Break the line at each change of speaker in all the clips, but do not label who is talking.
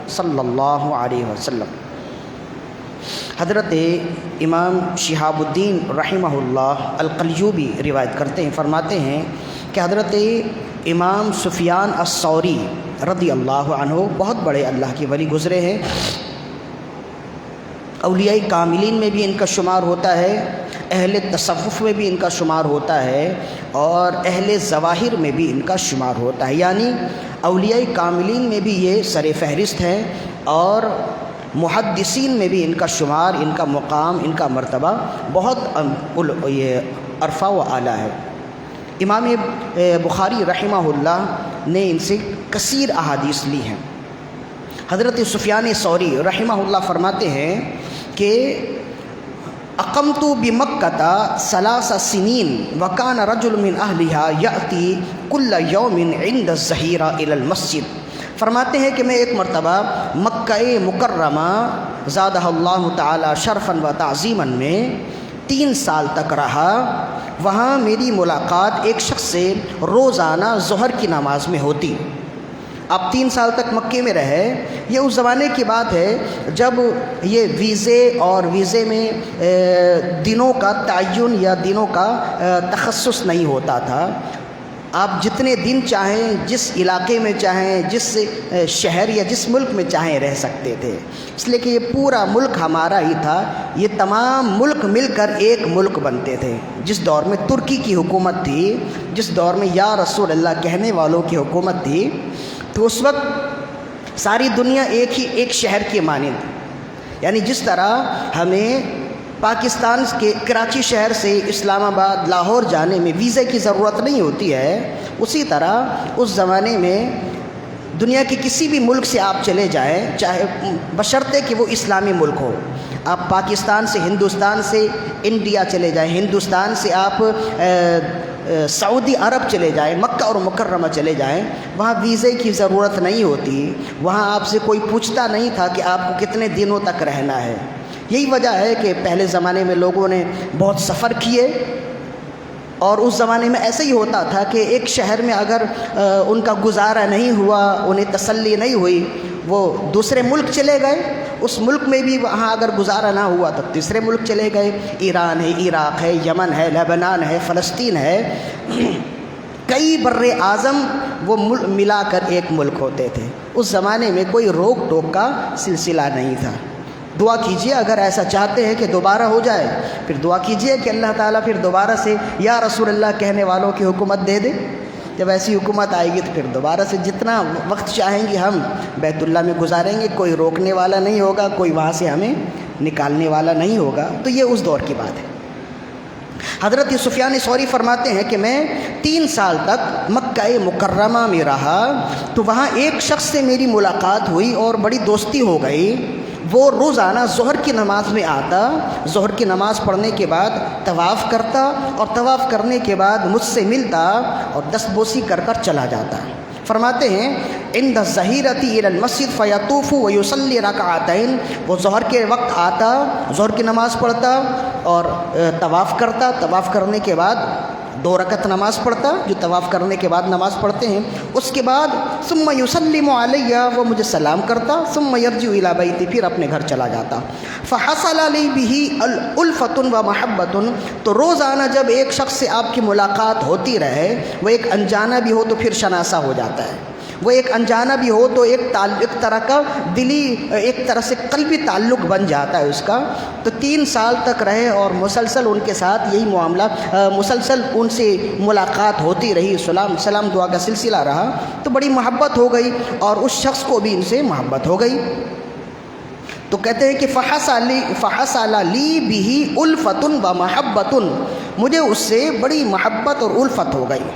صلی اللہ علیہ وسلم۔ حضرت امام شہاب الدین رحمہ اللہ القلیوبی روایت کرتے ہیں، فرماتے ہیں کہ حضرت امام سفیان الثوری رضی اللہ عنہ بہت بڑے اللہ کے ولی گزرے ہیں، اولیاء کاملین میں بھی ان کا شمار ہوتا ہے، اہل تصوف میں بھی ان کا شمار ہوتا ہے، اور اہل ظواہر میں بھی ان کا شمار ہوتا ہے، یعنی اولیاء کاملین میں بھی یہ سر فہرست ہیں، اور محدثین میں بھی ان کا شمار، ان کا مقام، ان کا مرتبہ بہت یہ عرفہ و اعلیٰ ہے۔ امام بخاری رحمہ اللہ نے ان سے کثیر احادیث لی ہیں۔ حضرت سفیان ثوری رحمہ اللہ فرماتے ہیں کہ اقمت بمکۃ 3 سنین وکان رجل من اہلھا یأتی کل یوم عند الظہیرہ الی المسجد۔ فرماتے ہیں کہ میں ایک مرتبہ مکہ مکرمہ زادہ اللہ تعالی شرفا و تعظیما میں 3 سال تک رہا، وہاں میری ملاقات ایک شخص سے روزانہ ظہر کی نماز میں ہوتی۔ آپ 3 سال تک مکے میں رہے، یہ اس زمانے کی بات ہے جب یہ ویزے اور ویزے میں دنوں کا تعین یا دنوں کا تخصص نہیں ہوتا تھا۔ آپ جتنے دن چاہیں، جس علاقے میں چاہیں، جس شہر یا جس ملک میں چاہیں رہ سکتے تھے، اس لیے کہ یہ پورا ملک ہمارا ہی تھا، یہ تمام ملک مل کر ایک ملک بنتے تھے۔ جس دور میں ترکی کی حکومت تھی، جس دور میں یا رسول اللہ کہنے والوں کی حکومت تھی، تو اس وقت ساری دنیا ایک شہر کی مانند، یعنی جس طرح ہمیں پاکستان کے کراچی شہر سے اسلام آباد، لاہور جانے میں ویزے کی ضرورت نہیں ہوتی ہے، اسی طرح اس زمانے میں دنیا کے کسی بھی ملک سے آپ چلے جائیں، چاہے بشرطے کہ وہ اسلامی ملک ہو۔ آپ پاکستان سے، ہندوستان سے انڈیا چلے جائیں، ہندوستان سے آپ سعودی عرب چلے جائیں، مکہ اور مکرمہ چلے جائیں، وہاں ویزے کی ضرورت نہیں ہوتی، وہاں آپ سے کوئی پوچھتا نہیں تھا کہ آپ کو کتنے دنوں تک رہنا ہے۔ یہی وجہ ہے کہ پہلے زمانے میں لوگوں نے بہت سفر کیے، اور اس زمانے میں ایسے ہی ہوتا تھا کہ ایک شہر میں اگر ان کا گزارا نہیں ہوا، انہیں تسلی نہیں ہوئی، وہ دوسرے ملک چلے گئے، اس ملک میں بھی وہاں اگر گزارا نہ ہوا تو تیسرے ملک چلے گئے، ایران ہے، عراق ہے، یمن ہے، لبنان ہے، فلسطین ہے، کئی بر اعظم وہ ملا کر ایک ملک ہوتے تھے۔ اس زمانے میں کوئی روک ٹوک کا سلسلہ نہیں تھا۔ دعا کیجئے اگر ایسا چاہتے ہیں کہ دوبارہ ہو جائے، پھر دعا کیجئے کہ اللہ تعالیٰ پھر دوبارہ سے یا رسول اللہ کہنے والوں کی حکومت دے دے۔ جب ایسی حکومت آئے گی تو پھر دوبارہ سے جتنا وقت چاہیں گے ہم بیت اللہ میں گزاریں گے، کوئی روکنے والا نہیں ہوگا، کوئی وہاں سے ہمیں نکالنے والا نہیں ہوگا۔ تو یہ اس دور کی بات ہے۔ حضرت سفیان ثوری فرماتے ہیں کہ میں 3 سال تک مکہ مکرمہ میں رہا، تو وہاں ایک شخص سے میری ملاقات ہوئی اور بڑی دوستی ہو گئی۔ وہ روزانہ ظہر کی نماز میں آتا، ظہر کی نماز پڑھنے کے بعد طواف کرتا، اور طواف کرنے کے بعد مجھ سے ملتا اور دست بوسی کر کر چلا جاتا۔ فرماتے ہیں عند الظہیرۃ الی المسجد فیطوف ویصلی رکعتین، وہ ظہر کے وقت آتا، ظہر کی نماز پڑھتا اور طواف کرتا، طواف کرنے کے بعد 2 رکعت نماز پڑھتا، جو طواف کرنے کے بعد نماز پڑھتے ہیں، اس کے بعد ثم یسلم علیہ، وہ مجھے سلام کرتا، ثم یرجع الی بیتی، پھر اپنے گھر چلا جاتا۔ فحصل لی بہ الفۃ و محبۃ، تو روزانہ جب ایک شخص سے آپ کی ملاقات ہوتی رہے، وہ ایک انجانا بھی ہو تو پھر شناسہ ہو جاتا ہے، وہ ایک انجانا بھی ہو تو ایک طرح کا دلی، ایک طرح سے قلبی تعلق بن جاتا ہے اس کا۔ تو 3 سال تک رہے اور مسلسل ان کے ساتھ یہی معاملہ، مسلسل ان سے ملاقات ہوتی رہی، سلام دعا کا سلسلہ رہا، تو بڑی محبت ہو گئی اور اس شخص کو بھی ان سے محبت ہو گئی۔ تو کہتے ہیں کہ فحصل لی بہ الفۃ و محبۃ، مجھے اس سے بڑی محبت اور الفت ہو گئی،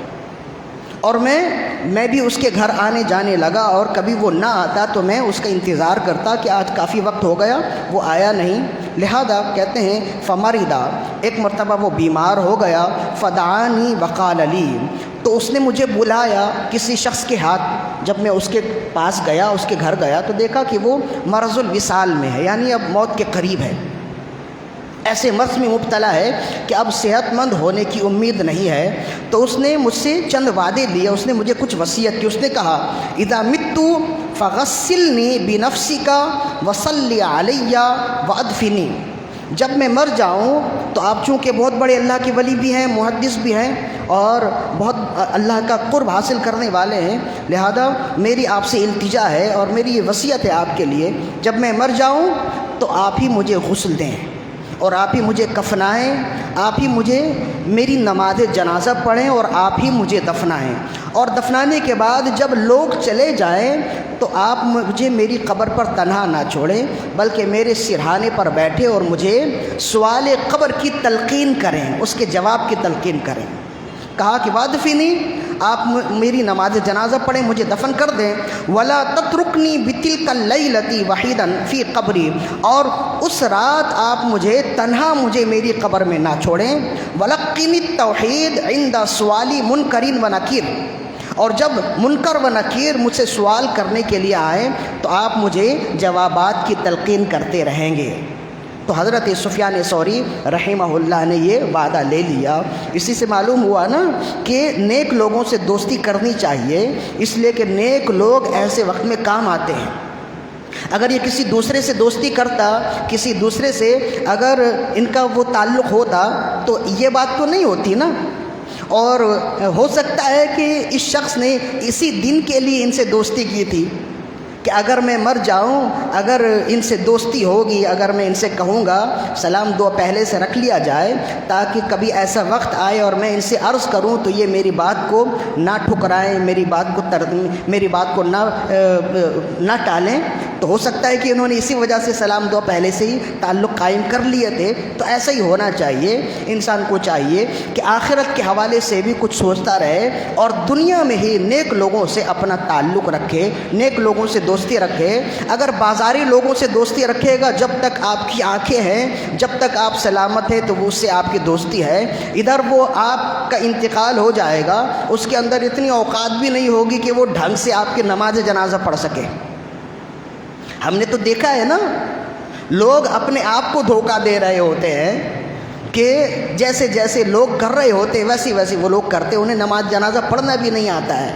اور میں بھی اس کے گھر آنے جانے لگا، اور کبھی وہ نہ آتا تو میں اس کا انتظار کرتا کہ آج کافی وقت ہو گیا وہ آیا نہیں۔ لہذا کہتے ہیں فمرضا، ایک مرتبہ وہ بیمار ہو گیا، فدعانی وقال لی، تو اس نے مجھے بلایا کسی شخص کے ہاتھ۔ جب میں اس کے پاس گیا، اس کے گھر گیا، تو دیکھا کہ وہ مرض الوصال میں ہے، یعنی اب موت کے قریب ہے، ایسے مرض میں مبتلا ہے کہ اب صحت مند ہونے کی امید نہیں ہے۔ تو اس نے مجھ سے چند وعدے لیے، اس نے مجھے کچھ وصیت کی، اس نے کہا اذا مت فغسلنی بنفسک وصلی علی وادفنی، جب میں مر جاؤں تو آپ چونکہ بہت بڑے اللہ کے ولی بھی ہیں، محدث بھی ہیں اور بہت اللہ کا قرب حاصل کرنے والے ہیں، لہذا میری آپ سے التجا ہے اور میری یہ وصیت ہے آپ کے لیے، جب میں مر جاؤں تو آپ ہی مجھے غسل دیں اور آپ ہی مجھے کفنائیں، آپ ہی مجھے میری نماز جنازہ پڑھیں اور آپ ہی مجھے دفنائیں، اور دفنانے کے بعد جب لوگ چلے جائیں تو آپ مجھے میری قبر پر تنہا نہ چھوڑیں بلکہ میرے سرہانے پر بیٹھے اور مجھے سوال قبر کی تلقین کریں، اس کے جواب کی تلقین کریں۔ کہا کہ وادفنی، آپ میری نماز جنازہ پڑھیں، مجھے دفن کر دیں، ولا تترکنی بتلک اللیلۃ وحیدا فی قبری، اور اس رات آپ مجھے تنہا میری قبر میں نہ چھوڑیں، ولقنی التوحید عند سوالی منکر و نکیر، اور جب منکر و نکیر مجھ سے سوال کرنے کے لیے آئیں تو آپ مجھے جوابات کی تلقین کرتے رہیں گے۔ تو حضرت سفیان ثوری رحمہ اللہ نے یہ وعدہ لے لیا۔ اسی سے معلوم ہوا نا کہ نیک لوگوں سے دوستی کرنی چاہیے، اس لیے کہ نیک لوگ ایسے وقت میں کام آتے ہیں۔ اگر یہ کسی دوسرے سے دوستی کرتا، کسی دوسرے سے اگر ان کا وہ تعلق ہوتا تو یہ بات تو نہیں ہوتی نا، اور ہو سکتا ہے کہ اس شخص نے اسی دن کے لیے ان سے دوستی کی تھی کہ اگر میں مر جاؤں، اگر ان سے دوستی ہوگی، اگر میں ان سے کہوں گا سلام دعا پہلے سے رکھ لیا جائے تاکہ کبھی ایسا وقت آئے اور میں ان سے عرض کروں تو یہ میری بات کو نہ ٹھکرائیں، میری بات کو نہ ٹالیں، تو ہو سکتا ہے کہ انہوں نے اسی وجہ سے سلام دعا پہلے سے ہی تعلق قائم کر لیے تھے۔ تو ایسا ہی ہونا چاہیے، انسان کو چاہیے کہ آخرت کے حوالے سے بھی کچھ سوچتا رہے اور دنیا میں ہی نیک لوگوں سے اپنا تعلق رکھے، نیک لوگوں سے دوستی رکھے۔ اگر بازاری لوگوں سے دوستی رکھے گا، جب تک آپ کی آنکھیں ہیں، جب تک آپ سلامت ہیں تو وہ اس سے آپ کی دوستی ہے، ادھر وہ آپ کا انتقال ہو جائے گا، اس کے اندر اتنی اوقات بھی نہیں ہوگی کہ وہ ڈھنگ سے آپ کی نماز جنازہ پڑھ سکے۔ ہم نے تو دیکھا ہے نا، لوگ اپنے آپ کو دھوکہ دے رہے ہوتے ہیں کہ جیسے جیسے لوگ کر رہے ہوتے ویسے ویسے وہ لوگ کرتے، انہیں نماز جنازہ پڑھنا بھی نہیں آتا ہے۔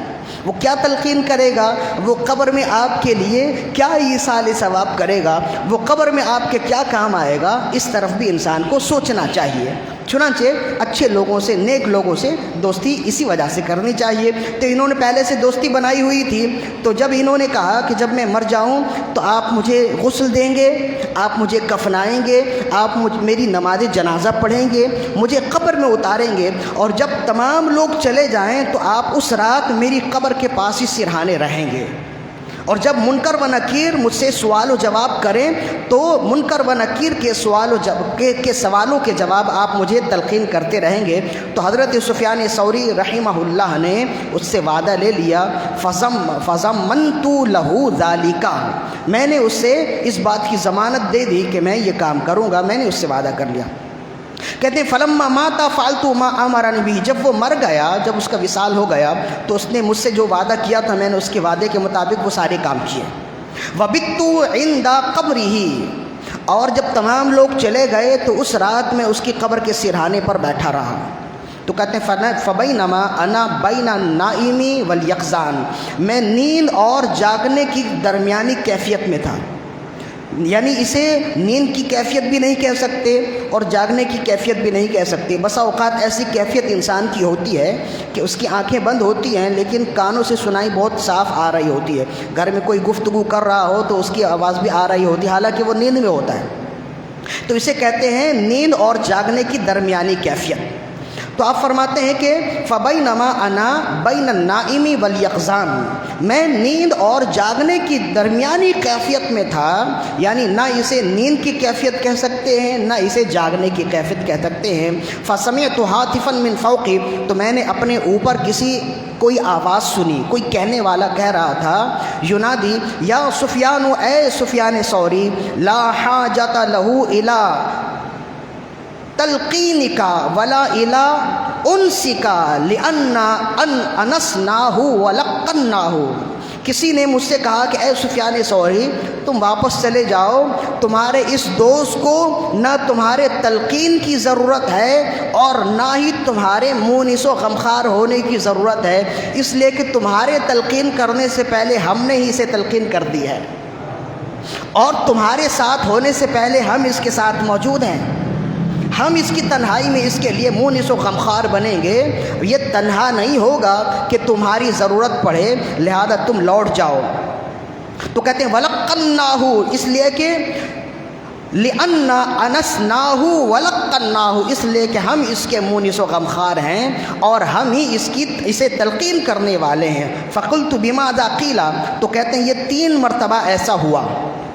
وہ کیا تلقین کرے گا، وہ قبر میں آپ کے لیے کیا ایصال ثواب کرے گا، وہ قبر میں آپ کے کیا کام آئے گا، اس طرف بھی انسان کو سوچنا چاہیے۔ چنانچہ اچھے لوگوں سے، نیک لوگوں سے دوستی اسی وجہ سے کرنی چاہیے۔ تو انہوں نے پہلے سے دوستی بنائی ہوئی تھی، تو جب انہوں نے کہا کہ جب میں مر جاؤں تو آپ مجھے غسل دیں گے، آپ مجھے کفنائیں گے، آپ میری نماز جنازہ پڑھیں گے، مجھے قبر میں اتاریں گے، اور جب تمام لوگ چلے جائیں تو آپ اس رات میری قبر کے پاس ہی سرہانے رہیں گے، اور جب منکر و نکیر مجھ سے سوال و جواب کریں تو منکر و نکیر کے سوالوں کے جواب آپ مجھے تلقین کرتے رہیں گے۔ تو حضرت سفیان ثوری رحمہ اللہ نے اس سے وعدہ لے لیا، فضمنت له ذالک، میں نے اس سے اس بات کی ضمانت دے دی کہ میں یہ کام کروں گا، میں نے اس سے وعدہ کر لیا۔ کہتے ہیں فلما مات فعلت ما امرنی به، جب وہ مر گیا، جب اس کا وصال ہو گیا تو اس نے مجھ سے جو وعدہ کیا تھا میں نے اس کے وعدے کے مطابق وہ سارے کام کیے۔ وبت عند قبره، اور جب تمام لوگ چلے گئے تو اس رات میں اس کی قبر کے سرہانے پر بیٹھا رہا۔ تو کہتے ہیں فبینما انا بین النائم والیقظان، میں نیند اور جاگنے کی درمیانی کیفیت میں تھا، یعنی اسے نیند کی کیفیت بھی نہیں کہہ سکتے اور جاگنے کی کیفیت بھی نہیں کہہ سکتے۔ بسا اوقات ایسی کیفیت انسان کی ہوتی ہے کہ اس کی آنکھیں بند ہوتی ہیں لیکن کانوں سے سنائی بہت صاف آ رہی ہوتی ہے، گھر میں کوئی گفتگو کر رہا ہو تو اس کی آواز بھی آ رہی ہوتی ہے حالانکہ وہ نیند میں ہوتا ہے، تو اسے کہتے ہیں نیند اور جاگنے کی درمیانی کیفیت۔ تو آپ فرماتے ہیں کہ فبینما انا بین النائم والیقظان، میں نیند اور جاگنے کی درمیانی کیفیت میں تھا، یعنی نہ اسے نیند کی کیفیت کہہ سکتے ہیں نہ اسے جاگنے کی کیفیت کہہ سکتے ہیں۔ فسمعت ہاتفا من فوقی، تو میں نے اپنے اوپر کوئی آواز سنی، کوئی کہنے والا کہہ رہا تھا، ینادی یا سفیان، اے سفیان ثوری، لا حاجت لہ الی تلقینک ولا الی انسک لأن انسناہ ولقناہ، کسی نے مجھ سے کہا کہ اے سفیان ثوری تم واپس چلے جاؤ، تمہارے اس دوست کو نہ تمہارے تلقین کی ضرورت ہے اور نہ ہی تمہارے مونس و غمخوار ہونے کی ضرورت ہے، اس لیے کہ تمہارے تلقین کرنے سے پہلے ہم نے ہی اسے تلقین کر دی ہے، اور تمہارے ساتھ ہونے سے پہلے ہم اس کے ساتھ موجود ہیں، ہم اس کی تنہائی میں اس کے لیے مونس و غمخوار بنیں گے، یہ تنہا نہیں ہوگا کہ تمہاری ضرورت پڑے، لہذا تم لوٹ جاؤ۔ تو کہتے ہیں وَلَقَّنَّاهُ، اس لیے کہ لِأَنَّا أَنَسْنَاهُ وَلَقَّنَّاهُ، اس لیے کہ ہم اس کے مونس و غمخوار ہیں اور ہم ہی اسے تلقین کرنے والے ہیں۔ فَقُلْتُ بِمَاذَا قِيلَ، تو کہتے ہیں یہ 3 مرتبہ ایسا ہوا،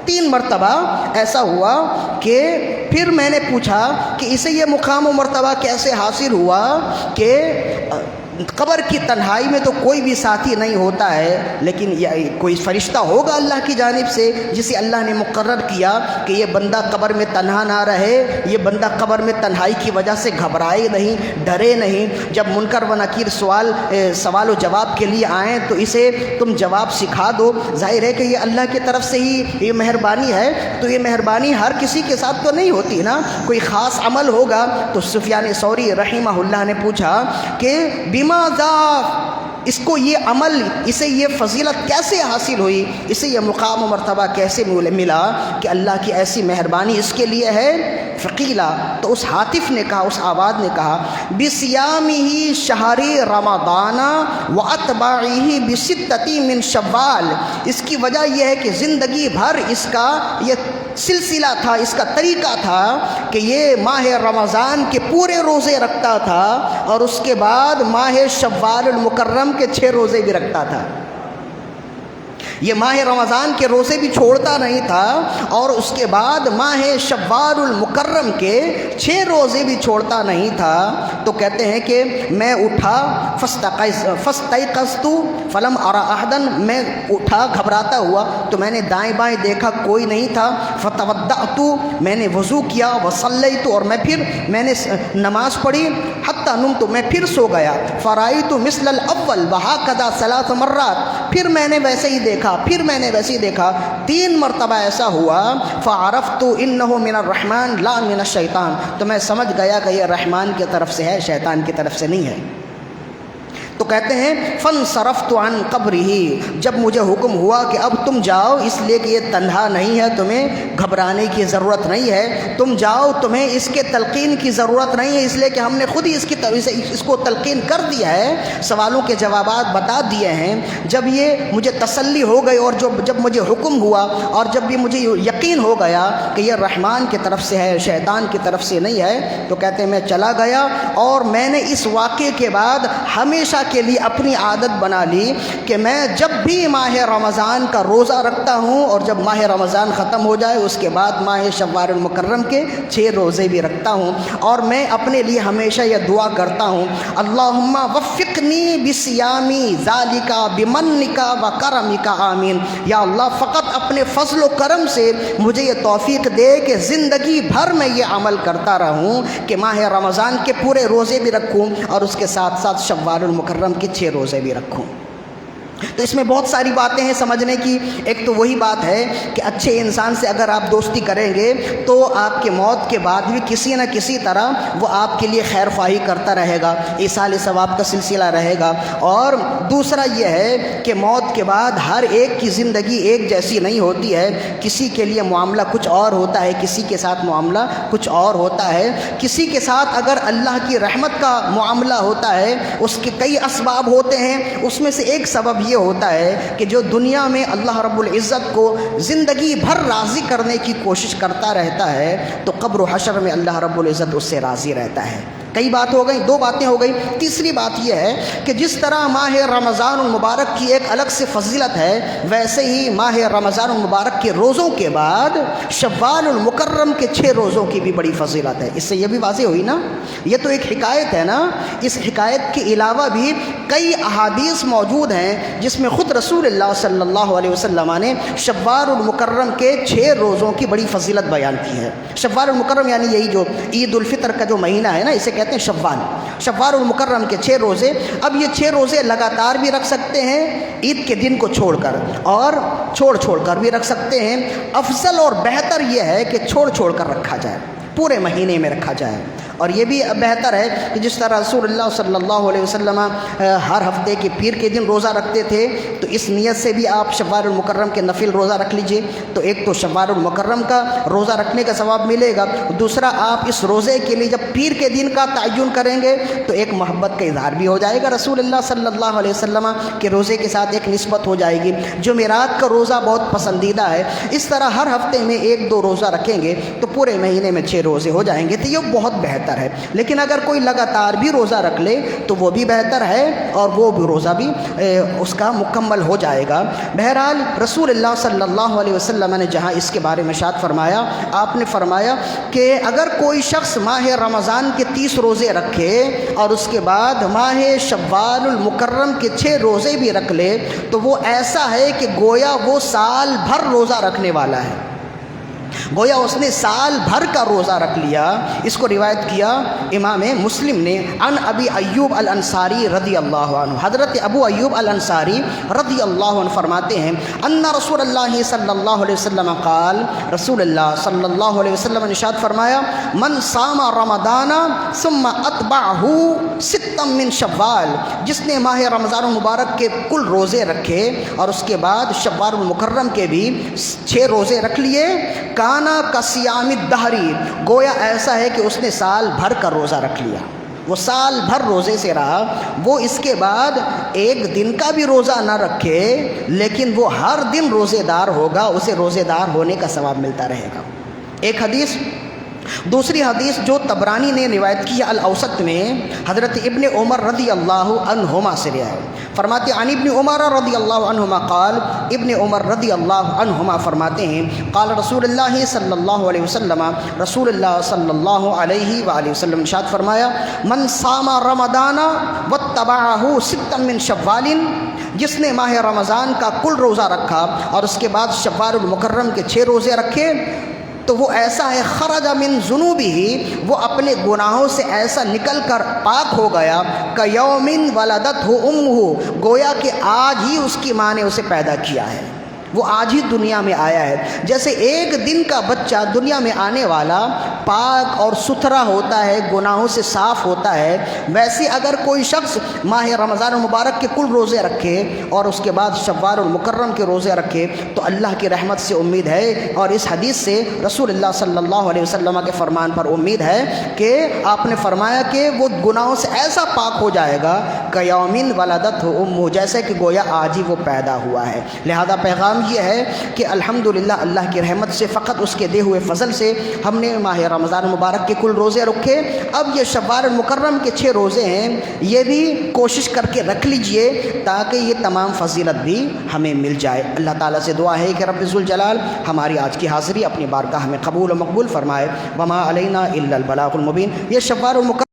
3 مرتبہ ایسا ہوا کہ پھر میں نے پوچھا کہ اسے یہ مقام و مرتبہ کیسے حاصل ہوا کہ قبر کی تنہائی میں تو کوئی بھی ساتھی نہیں ہوتا ہے، لیکن کوئی فرشتہ ہوگا اللہ کی جانب سے جسے اللہ نے مقرر کیا کہ یہ بندہ قبر میں تنہا نہ رہے، یہ بندہ قبر میں تنہائی کی وجہ سے گھبرائے نہیں، ڈرے نہیں، جب منکر و نکیر سوال و جواب کے لیے آئیں تو اسے تم جواب سکھا دو۔ ظاہر ہے کہ یہ اللہ کی طرف سے ہی یہ مہربانی ہے، تو یہ مہربانی ہر کسی کے ساتھ تو نہیں ہوتی نا، کوئی خاص عمل ہوگا۔ تو سفیان ثوری رحمہ اللہ نے پوچھا کہ بماذا، اس کو یہ عمل، اسے یہ فضیلت کیسے حاصل ہوئی، اسے یہ مقام و مرتبہ کیسے ملا کہ اللہ کی ایسی مہربانی اس کے لیے ہے؟ فقیلا، تو اس ہاتف نے کہا، اس آواز نے کہا بصیامہ شہر رمضان واتباعہ بستۃ من شوال، اس کی وجہ یہ ہے کہ زندگی بھر اس کا یہ سلسلہ تھا، اس کا طریقہ تھا کہ یہ ماہ رمضان کے پورے روزے رکھتا تھا اور اس کے بعد ماہ شوال المکرم کے 6 روزے بھی رکھتا تھا۔ یہ ماہ رمضان کے روزے بھی چھوڑتا نہیں تھا اور اس کے بعد ماہ شوال المکرم کے 6 روزے بھی چھوڑتا نہیں تھا۔ تو کہتے ہیں کہ میں اٹھا فاستيقظت فلم ارى احدا، میں اٹھا گھبراتا ہوا تو میں نے دائیں بائیں دیکھا کوئی نہیں تھا۔ فتوضأت، میں نے وضو کیا، وصلیت، اور میں نے نماز پڑھی، حتی نمت، میں پھر سو گیا، فرأيت مثل الاول وهكذا 3 مرات، پھر میں نے ویسے ہی دیکھا، پھر میں نے ویسے ہی دیکھا، 3 مرتبہ ایسا ہوا۔ فعرفت انه من الرحمن لا من الشیطان، تو میں سمجھ گیا کہ یہ رحمان کی طرف سے ہے، شیطان کی طرف سے نہیں ہے۔ تو کہتے ہیں فانصرفت عن قبرہ، جب مجھے حکم ہوا کہ اب تم جاؤ، اس لیے کہ یہ تنہا نہیں ہے، تمہیں گھبرانے کی ضرورت نہیں ہے، تم جاؤ، تمہیں اس کے تلقین کی ضرورت نہیں ہے، اس لیے کہ ہم نے خود ہی اس کو تلقین کر دیا ہے، سوالوں کے جوابات بتا دیے ہیں۔ جب یہ مجھے تسلی ہو گئی اور جب مجھے حکم ہوا اور جب بھی مجھے یقین ہو گیا کہ یہ رحمان کی طرف سے ہے، شیطان کی طرف سے نہیں ہے، تو کہتے ہیں میں چلا گیا اور میں نے اس واقعے کے بعد ہمیشہ کے لیے اپنی عادت بنا لی کہ میں جب بھی ماہ رمضان کا روزہ رکھتا ہوں اور جب ماہ رمضان ختم ہو جائے اس کے بعد ماہ شوال المکرم کے 6 روزے بھی رکھتا ہوں، اور میں اپنے لیے ہمیشہ یہ دعا کرتا ہوں اللہم وفقنی بصیامی ذالک بمنک و کرمک آمین، یا اللہ فقط اپنے فضل و کرم سے مجھے یہ توفیق دے کہ زندگی بھر میں یہ عمل کرتا رہوں کہ ماہ رمضان کے پورے روزے بھی رکھوں اور اس کے ساتھ ساتھ شوال المکرم کے 6 روزے بھی رکھوں۔ تو اس میں بہت ساری باتیں ہیں سمجھنے کی۔ ایک تو وہی بات ہے کہ اچھے انسان سے اگر آپ دوستی کریں گے تو آپ کے موت کے بعد بھی کسی نہ کسی طرح وہ آپ کے لیے خیر خواہی کرتا رہے گا، ایصال ثواب کا سلسلہ رہے گا۔ اور دوسرا یہ ہے کہ موت کے بعد ہر ایک کی زندگی ایک جیسی نہیں ہوتی ہے، کسی کے لیے معاملہ کچھ اور ہوتا ہے، کسی کے ساتھ معاملہ کچھ اور ہوتا ہے۔ کسی کے ساتھ اگر اللہ کی رحمت کا معاملہ ہوتا ہے، اس کے کئی اسباب ہوتے ہیں، اس میں سے ایک سبب یہ ہوتا ہے کہ جو دنیا میں اللہ رب العزت کو زندگی بھر راضی کرنے کی کوشش کرتا رہتا ہے تو قبر و حشر میں اللہ رب العزت اس سے راضی رہتا ہے۔ کئی بات ہو گئی، 2 باتیں ہو گئی۔ تیسری بات یہ ہے کہ جس طرح ماہ رمضان المبارک کی ایک الگ سے فضیلت ہے، ویسے ہی ماہ رمضان المبارک کے روزوں کے بعد شوال المکرم کے 6 روزوں کی بھی بڑی فضیلت ہے۔ اس سے یہ بھی واضح ہوئی نا، یہ تو ایک حکایت ہے نا، اس حکایت کے علاوہ بھی کئی احادیث موجود ہیں جس میں خود رسول اللہ صلی اللہ علیہ وسلم نے شوال المکرم کے 6 روزوں کی بڑی فضیلت بیان کی ہے۔ شوال المکرم یعنی یہی جو عید الفطر کا جو مہینہ ہے نا، اسے کہتے کہتے ہیں شوال، شوال المکرم کے 6 روزے۔ اب یہ 6 روزے لگاتار بھی رکھ سکتے ہیں عید کے دن کو چھوڑ کر، اور چھوڑ کر بھی رکھ سکتے ہیں۔ افضل اور بہتر یہ ہے کہ چھوڑ کر رکھا جائے، پورے مہینے میں رکھا جائے۔ اور یہ بھی بہتر ہے کہ جس طرح رسول اللہ صلی اللہ علیہ وسلم ہر ہفتے کے پیر کے دن روزہ رکھتے تھے، تو اس نیت سے بھی آپ شوال المکرم کے نفل روزہ رکھ لیجئے، تو ایک تو شوال المکرم کا روزہ رکھنے کا ثواب ملے گا، دوسرا آپ اس روزے کے لیے جب پیر کے دن کا تعین کریں گے تو ایک محبت کا اظہار بھی ہو جائے گا رسول اللہ صلی اللہ علیہ وسلم کے روزے کے ساتھ ایک نسبت ہو جائے گی۔ جمعرات کا روزہ بہت پسندیدہ ہے، اس طرح ہر ہفتے میں 1-2 روزہ رکھیں گے تو پورے مہینے میں 6 روزے ہو جائیں گے، تو یہ بہت بہتر ہے۔ لیکن اگر کوئی لگاتار بھی روزہ رکھ لے تو وہ بھی بہتر ہے، اور وہ بھی روزہ بھی اس کا مکمل ہو جائے گا۔ بہرحال رسول اللہ صلی اللہ علیہ وسلم نے جہاں اس کے بارے میں ارشاد فرمایا، آپ نے فرمایا کہ اگر کوئی شخص ماہ رمضان کے 30 روزے رکھے اور اس کے بعد ماہ شوال المکرم کے 6 روزے بھی رکھ لے تو وہ ایسا ہے کہ گویا وہ سال بھر روزہ رکھنے والا ہے، گویا اس نے سال بھر کا روزہ رکھ لیا۔ اس کو روایت کیا امام مسلم نے عن ابی ایوب الانصاری رضی اللہ عنہ۔ حضرت ابو ایوب الانصاری رضی اللہ عنہ فرماتے ہیں ان رسول اللہ صلی اللہ علیہ وسلم قال، رسول اللہ صلی اللہ علیہ وسلم نے ارشاد فرمایا من صام رمضان ثم اتبعہ 6 من شوال، جس نے ماہ رمضان المبارک کے کل روزے رکھے اور اس کے بعد شوال المکرم کے بھی 6 روزے رکھ لیے، کانا کا صیام الدہری، گویا ایسا ہے کہ اس نے سال بھر کا روزہ رکھ لیا، وہ سال بھر روزے سے رہا۔ وہ اس کے بعد ایک دن کا بھی روزہ نہ رکھے لیکن وہ ہر دن روزے دار ہوگا، اسے روزے دار ہونے کا ثواب ملتا رہے گا۔ ایک حدیث، دوسری حدیث جو طبرانی نے روایت کی الاوسط میں، حضرت ابن عمر رضی اللہ عنہما سے روایت فرماتے عن ابن عمر رضی اللہ عنہما قال، ابن عمر رضی اللہ عنہما فرماتے ہیں قال رسول اللہ صلی اللہ علیہ وسلم، رسول اللہ صلی اللہ علیہ وآلہ وسلم ارشاد فرمایا من صام رمضان واتبعہ 6 من شوال، جس نے ماہ رمضان کا کل روزہ رکھا اور اس کے بعد شوال المکرم کے 6 روزے رکھے تو وہ ایسا ہے خرج من ذنوبہ، وہ اپنے گناہوں سے ایسا نکل کر پاک ہو گیا کیوم ولدتہ امہ، گویا کہ آج ہی اس کی ماں نے اسے پیدا کیا ہے، وہ آج ہی دنیا میں آیا ہے۔ جیسے ایک دن کا بچہ دنیا میں آنے والا پاک اور ستھرا ہوتا ہے، گناہوں سے صاف ہوتا ہے، ویسے اگر کوئی شخص ماہ رمضان المبارک کے کل روزے رکھے اور اس کے بعد شوال المکرم کے روزے رکھے تو اللہ کی رحمت سے امید ہے، اور اس حدیث سے رسول اللہ صلی اللہ علیہ وسلم کے فرمان پر امید ہے کہ آپ نے فرمایا کہ وہ گناہوں سے ایسا پاک ہو جائے گا کیوم ولدتہ امہ، جیسے کہ گویا آج ہی وہ پیدا ہوا ہے۔ لہذا پیغام یہ ہے کہ الحمدللہ اللہ کی رحمت سے، فقط اس کے دے ہوئے فضل سے ہم نے ماہ رمضان مبارک کے کل روزے رکھے۔ اب یہ شوال المکرم کے 6 روزے ہیں، یہ بھی کوشش کر کے رکھ لیجئے تاکہ یہ تمام فضیلت بھی ہمیں مل جائے۔ اللہ تعالیٰ سے دعا ہے کہ رب ذوالجلال ہماری آج کی حاضری اپنی بارگاہ میں قبول و مقبول فرمائے۔ وما علینا الا البلاغ المبین۔ یہ شوال المکرم